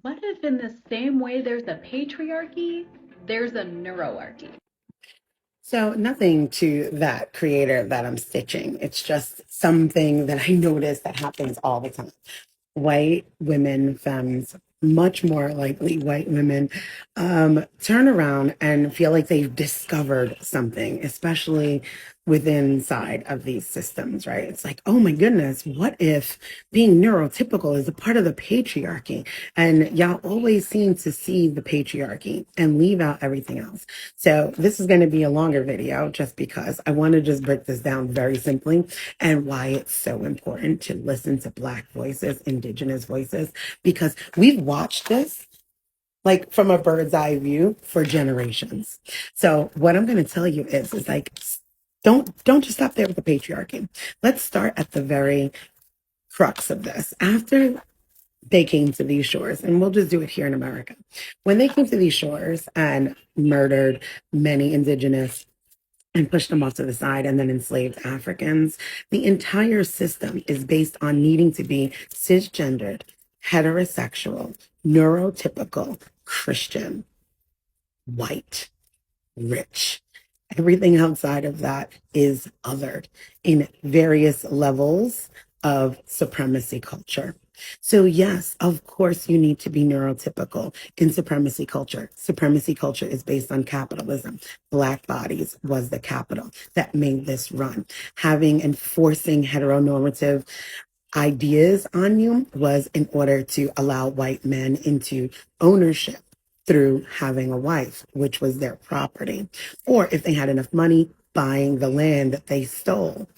What if in the same way there's a patriarchy, there's a neuroarchy? So, nothing to that creator that I'm stitching. It's just something that I notice that happens all the time. White women, femmes, much more likely white women, turn around and feel like they've discovered something, especially within inside of these systems, right? It's like, oh my goodness, what if being neurotypical is a part of the patriarchy? And y'all always seem to see the patriarchy and leave out everything else. So this is going to be a longer video just because I want to just break this down very simply and why it's so important to listen to Black voices, Indigenous voices, because we've watched this like from a bird's eye view for generations. So what I'm going to tell you is like, don't just stop there with the patriarchy. Let's start at the very crux of this. After they came to these shores, and we'll just do it here in America. When they came to these shores and murdered many indigenous and pushed them off to the side and then enslaved Africans. The entire system is based on needing to be cisgendered, heterosexual, neurotypical, Christian, white, rich. Everything outside of that is othered in various levels of supremacy culture. So, yes, of course, you need to be neurotypical in supremacy culture. Supremacy culture is based on capitalism. Black bodies was the capital that made this run. Having and forcing heteronormative ideas on you was in order to allow white men into ownership through having a wife, which was their property. Or if they had enough money, buying the land that they stole.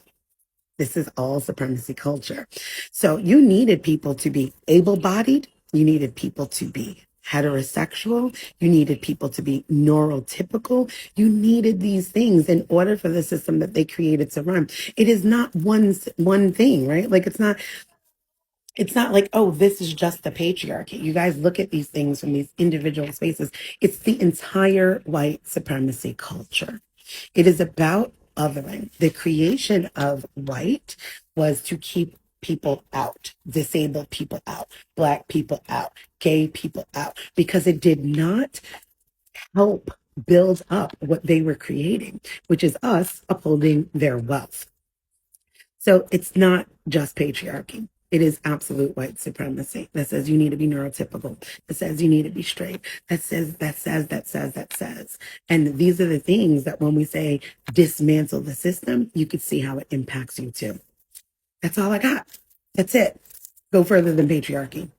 This is all supremacy culture. So you needed people to be able bodied, you needed people to be heterosexual, you needed people to be neurotypical, you needed these things in order for the system that they created to run. It is not one thing, right? Like it's not like, oh, this is just the patriarchy. You guys look at these things from these individual spaces. It's the entire white supremacy culture. It is about othering. The creation of white was to keep people out, disabled people out, Black people out, gay people out, because it did not help build up what they were creating, which is us upholding their wealth. So it's not just patriarchy. It is absolute white supremacy that says you need to be neurotypical, that says you need to be straight, that says. And these are the things that when we say dismantle the system, you could see how it impacts you too. That's all I got. That's it. Go further than patriarchy.